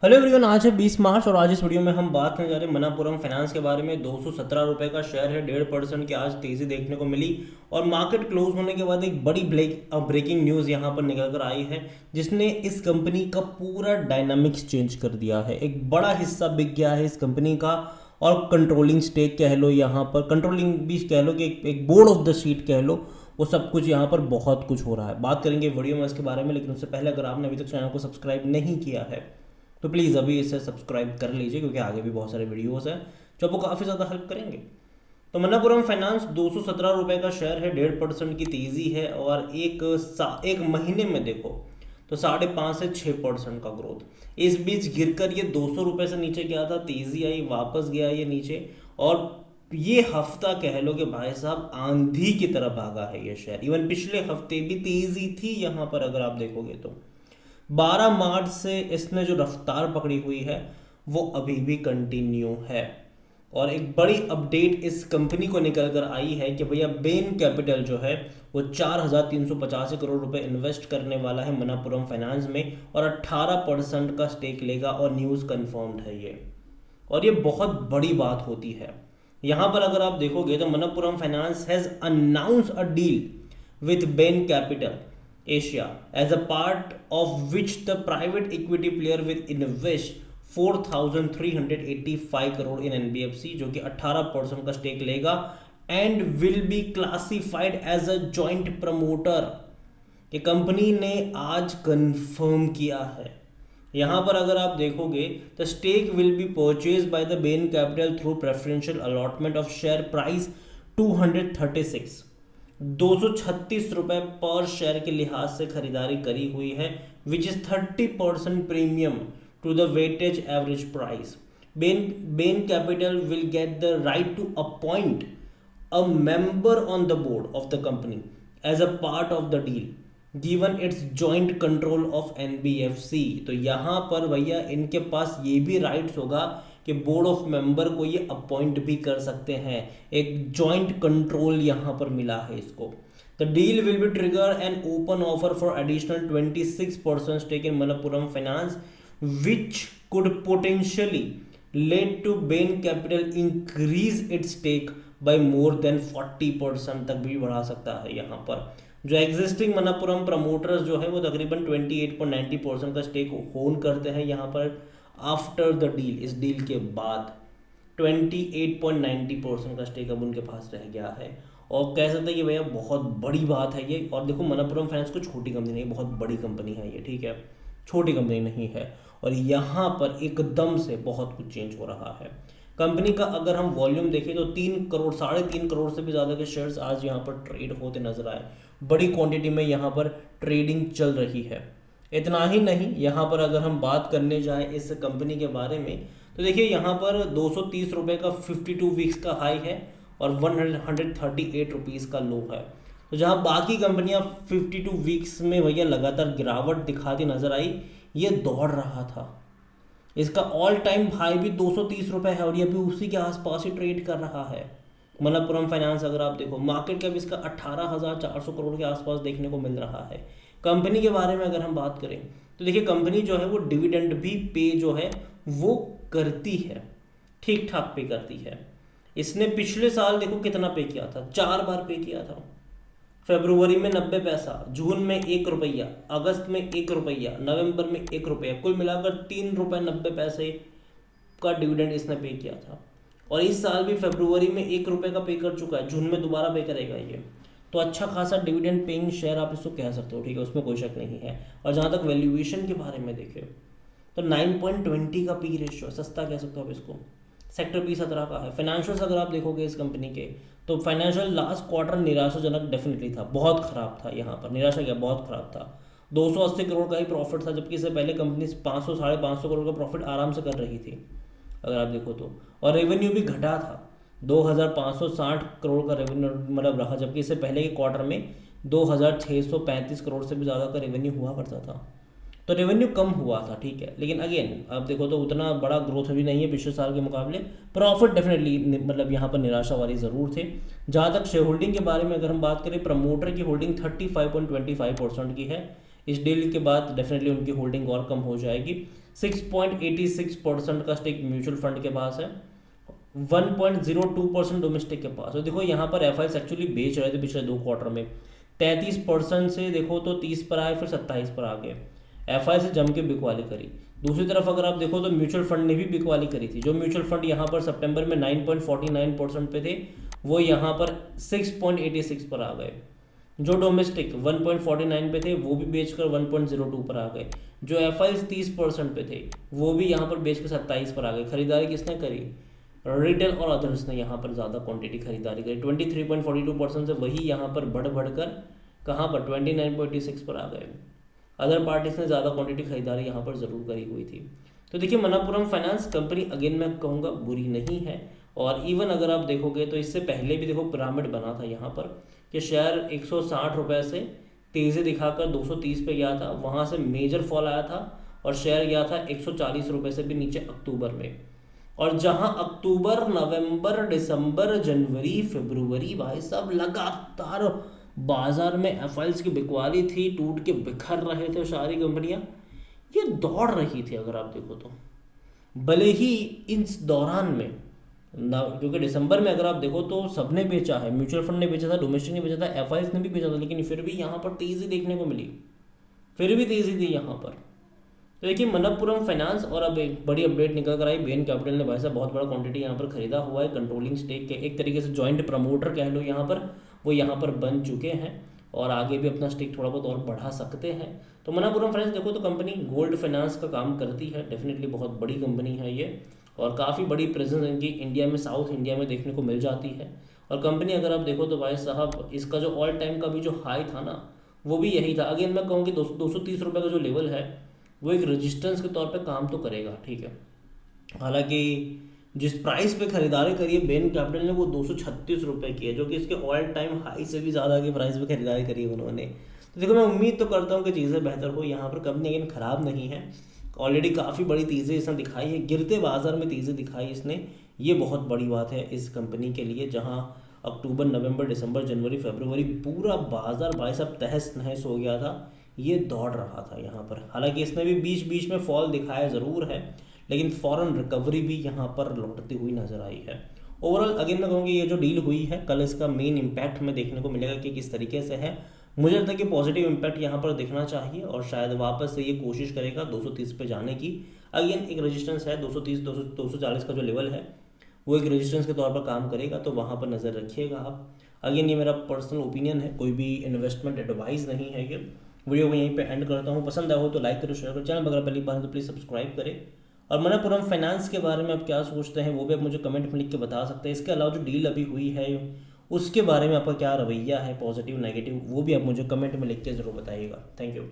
Hello everyone, आज है 20 मार्च और आज इस वीडियो में हम बात करने जा रहे हैं मनापुरम फाइनेंस के बारे में। 217 रुपये का शेयर है, 1.5% की आज तेज़ी देखने को मिली और मार्केट क्लोज होने के बाद एक बड़ी ब्रेकिंग न्यूज़ यहाँ पर निकल कर आई है जिसने इस कंपनी का पूरा डायनामिक्स चेंज कर दिया है। एक बड़ा हिस्सा बिक गया है इस कंपनी का और कंट्रोलिंग स्टेक कह लो, यहाँ पर कंट्रोलिंग भी कह लो कि एक बोर्ड ऑफ द सीट कह लो, वो सब कुछ यहाँ पर बहुत कुछ हो रहा है। बात करेंगे वीडियो में इसके बारे में, लेकिन उससे पहले अगर आपने अभी तक चैनल को सब्सक्राइब नहीं किया है तो प्लीज़ अभी इसे सब्सक्राइब कर लीजिए, क्योंकि आगे भी बहुत सारे वीडियोस हैं जो आपको काफ़ी ज़्यादा हेल्प करेंगे। तो मन्नापुरम फाइनेंस 217 रुपये का शेयर है, 1.5% की तेज़ी है और एक महीने में देखो तो 5.5 से 6% का ग्रोथ। इस बीच गिरकर ये 200 रुपये से नीचे गया था, तेज़ी आई, वापस गया ये नीचे और ये हफ्ता कह लो कि भाई साहब आंधी की तरह भागा है ये शेयर। इवन पिछले हफ्ते भी तेज़ी थी यहाँ पर, अगर आप देखोगे तो 12 मार्च से इसने जो रफ्तार पकड़ी हुई है वो अभी भी कंटिन्यू है। और एक बड़ी अपडेट इस कंपनी को निकल कर आई है कि भैया बेन कैपिटल जो है वो 4,385 करोड़ रुपए इन्वेस्ट करने वाला है मनापुरम फाइनेंस में और 18% का स्टेक लेगा और न्यूज़ कंफर्म्ड है ये। और ये बहुत बड़ी बात होती है। यहाँ पर अगर आप देखोगे तो Manappuram finance has announce a deal with Bain Capital Asia, as a part of which the private equity player will invest 4,385 crore in NBFC, जो कि 18% का स्टेक लेगा and will be classified as a joint promoter। ये company ने आज confirm किया है। यहाँ पर अगर आप देखोगे तो stake will be purchase by the Bain capital through preferential allotment of share price 236 रुपए पर शेयर के लिहाज से खरीदारी करी हुई है, which is 30% premium to the weightage average price. Bain capital will get the right to appoint a member on the board of the company as a part of the deal given its joint control of NBFC. तो यहाँ पर भैया इनके पास ये भी rights होगा कि board of member को ये अपॉइंट भी कर सकते हैं। एक जॉइंट कंट्रोल यहाँ पर मिला है इसको। The deal will be trigger an open offer for additional 26% stake in Malappuram finance which could potentially lead to Bain capital increase its stake by more than 40% तक भी बढ़ा सकता है। यहाँ पर जो एग्जिस्टिंग मनापुरम प्रमोटर्स जो है वो तकरीबन 28.90% का स्टेक होन करते हैं यहाँ पर। आफ्टर द डील, इस डील के बाद 28.90% का स्टेक अब उनके पास रह गया है और कह सकते हैं कि भैया बहुत बड़ी बात है ये। और देखो मनापुरम फाइनेंस को छोटी कंपनी नहीं, बहुत बड़ी कंपनी है ये, ठीक है, छोटी कंपनी नहीं है। और यहाँ पर एकदम से बहुत कुछ चेंज हो रहा है। कंपनी का अगर हम वॉल्यूम देखें तो 3 करोड़ 3.5 करोड़ से भी ज़्यादा के शेयर्स आज यहाँ पर ट्रेड होते नजर आए। बड़ी क्वांटिटी में यहाँ पर ट्रेडिंग चल रही है। इतना ही नहीं, यहाँ पर अगर हम बात करने जाएं इस कंपनी के बारे में तो देखिए यहाँ पर 230 रुपये का 52 वीक्स का हाई है और 138 रुपीज़ का लो है। तो जहाँ बाकी कंपनियाँ 52 वीक्स में भैया लगातार गिरावट दिखाती नजर आई, ये दौड़ रहा था। इसका ऑल टाइम हाई भी 230 रुपये है और ये भी उसी के आसपास ही ट्रेड कर रहा है। मलप्पुरम फाइनेंस अगर आप देखो मार्केट कैप इसका 18,400 करोड़ के आसपास देखने को मिल रहा है। कंपनी के बारे में अगर हम बात करें तो देखिए कंपनी जो है वो डिविडेंड भी पे जो है वो करती है, ठीक ठाक पे करती है। इसने पिछले साल देखो कितना पे किया था, 4 बार पे किया था। फरवरी में 90 पैसा, जून में 1 रुपया, अगस्त में 1 रुपया, नवंबर में 1 रुपया, कुल मिलाकर 3 रुपये 90 पैसे का डिविडेंड इसने पे किया था। और इस साल भी फरवरी में 1 रुपये का पे कर चुका है, जून में दोबारा पे करेगा ये। तो अच्छा खासा डिविडेंड पेइंग शेयर आप इसको कह सकते हो, ठीक है, उसमें कोई शक नहीं है। और जहाँ तक वैल्यूएशन के बारे में देखें तो 9.20 का पी रेशियो, सस्ता कह सकते हो आप इसको। सेक्टर पी 17 का है। फाइनेंशियल्स अगर आप देखोगे इस कंपनी के तो फाइनेंशियल लास्ट क्वार्टर निराशाजनक डेफिनेटली था, बहुत खराब था। यहाँ पर निराशा क्या, बहुत खराब था। 280 करोड़ का ही प्रॉफिट था, जबकि इससे पहले कंपनी 500 550 करोड़ का प्रॉफिट आराम से कर रही थी अगर आप देखो तो। और रेवेन्यू भी घटा था, 2,560 करोड़ का रेवेन्यू मतलब रहा, जबकि इससे पहले के क्वार्टर में 2,635 करोड़ से भी ज़्यादा का रेवेन्यू हुआ करता था। तो रेवेन्यू कम हुआ था, ठीक है, लेकिन अगेन आप देखो तो उतना बड़ा ग्रोथ भी नहीं है पिछले साल के मुकाबले। प्रॉफिट डेफिनेटली मतलब यहाँ पर निराशा वाली ज़रूर थे। जहाँ तक शेयर होल्डिंग के बारे में अगर हम बात करें, प्रमोटर की होल्डिंग 35.25% की है। इस डील के बाद डेफिनेटली उनकी होल्डिंग और कम हो जाएगी। 6.86% का स्टेक म्यूचुअल फंड के पास है, 1.02% डोमेस्टिक के पास। और देखो यहाँ पर एफ एक्चुअली बेच रहे थे पिछले 2 क्वार्टर में, 33% से देखो तो 30 पर आए, फिर 27 पर आ गए। एफ से जम के बिकवाली करी। दूसरी तरफ अगर आप देखो तो म्यूचुअल फंड ने भी बिकवाली करी थी। जो म्यूचुअल फंड यहाँ पर सितंबर में 9.49% पे थे, वो यहाँ पर 6.86 पर आ गए। जो डोमेस्टिक 1.49 पे थे, वो भी बेचकर 1.02 पर आ गए। जो एफ 30% पे थे, वो भी यहाँ पर बेचकर 27 पर आ गए। खरीदारी किसने करी? रिटेल और अदर्स ने यहाँ पर ज़्यादा क्वांटिटी खरीदारी करी। 23.42% से वही यहाँ पर बढ़ बढ़कर कहाँ पर 29.86 पर आ गए। अदर पार्टीज ने ज़्यादा क्वांटिटी खरीदारी यहाँ पर ज़रूर करी हुई थी। तो देखिए मनप्पुरम फाइनेंस कंपनी अगेन मैं कहूँगा बुरी नहीं है। और इवन अगर आप देखोगे तो इससे पहले भी देखो पिरामिड बना था यहाँ पर कि शेयर 160 रुपये से तेज़ी दिखाकर 230 पे गया था, वहाँ से मेजर फॉल आया था और शेयर गया था 140 रुपये से भी नीचे अक्टूबर में। और जहाँ अक्टूबर, नवंबर, दिसंबर, जनवरी, फरवरी भाई सब लगातार बाजार में एफआईएल्स की बिकवाली थी, टूट के बिखर रहे थे सारी कंपनियां, ये दौड़ रही थी। अगर आप देखो तो भले ही इस दौरान में क्योंकि दिसंबर में अगर आप देखो तो सबने बेचा है, म्यूचुअल फंड ने बेचा था, डोमेस्टिक ने बेचा था, एफआईएल्स ने भी बेचा था, लेकिन फिर भी यहाँ पर तेज़ी देखने को मिली, फिर भी तेज़ी थी यहाँ पर। तो देखिए मनप्पुरम फाइनेंस, और अब एक बड़ी अपडेट निकल कर आई, बेन कैपिटल ने भाई साहब बहुत बड़ा क्वांटिटी यहाँ पर खरीदा हुआ है। कंट्रोलिंग स्टेक के एक तरीके से जॉइंट प्रमोटर कह लो यहाँ पर, वो यहाँ पर बन चुके हैं और आगे भी अपना स्टेक थोड़ा बहुत और बढ़ा सकते हैं। तो मनप्पुरम फाइनेंस देखो तो कंपनी गोल्ड फाइनेंस का काम करती है, डेफिनेटली बहुत बड़ी कंपनी है ये, और काफ़ी बड़ी प्रेजेंस इनकी इंडिया में, साउथ इंडिया में देखने को मिल जाती है। और कंपनी अगर आप देखो तो भाई साहब इसका जो ऑल टाइम का भी जो हाई था ना, वो भी यही था। अगेन मैं कहूँ कि 230 रुपये का जो लेवल है वो एक रेजिस्टेंस के तौर पे काम तो करेगा, ठीक है। हालांकि जिस प्राइस पे खरीदारी करी है बेन कैपिटल ने वो 236 रुपये की है, जो कि इसके ऑल टाइम हाई से भी ज़्यादा की प्राइस पे खरीदारी करी है उन्होंने। तो देखो मैं उम्मीद तो करता हूँ कि चीज़ें बेहतर हो यहाँ पर। कंपनी लेकिन ख़राब नहीं है, ऑलरेडी काफ़ी बड़ी तेज़ी इसने दिखाई है, गिरते बाजार में तेज़ी दिखाई इसने, ये बहुत बड़ी बात है इस कंपनी के लिए। जहाँ अक्टूबर, नवंबर, दिसंबर, जनवरी, फरवरी पूरा बाजार भाई साहब तहस नहस हो गया था, ये दौड़ रहा था यहाँ पर। हालांकि इसने भी बीच बीच में फॉल दिखाया ज़रूर है, लेकिन फॉरेन रिकवरी भी यहाँ पर लौटती हुई नज़र आई है। ओवरऑल अगेन मैं कहूँगी ये जो डील हुई है कल, इसका मेन इम्पैक्ट में देखने को मिलेगा कि किस तरीके से है। मुझे लगता है कि पॉजिटिव इम्पैक्ट यहाँ पर दिखना चाहिए और शायद वापस से ये कोशिश करेगा 230 पे जाने की। अगेन एक रेजिस्टेंस है 230, 240 का जो लेवल है वो एक रेजिस्टेंस के तौर पर काम करेगा, तो वहाँ पर नज़र रखिएगा आप। अगेन ये मेरा पर्सनल ओपिनियन है, कोई भी इन्वेस्टमेंट एडवाइस नहीं है ये। वीडियो को यहीं पे एंड करता हूँ। पसंद आया हो तो लाइक करो, शेयर करो, चैनल अगर पहली बार है तो प्लीज़ सब्सक्राइब करें। और मनप्पुरम फाइनेंस के बारे में आप क्या सोचते हैं वो भी आप मुझे कमेंट में लिख के बता सकते हैं। इसके अलावा जो डील अभी हुई है उसके बारे में आपका क्या रवैया है, पॉजिटिव नेगेटिव, वो भी आप मुझे कमेंट में लिख के ज़रूर बताइएगा। Thank you.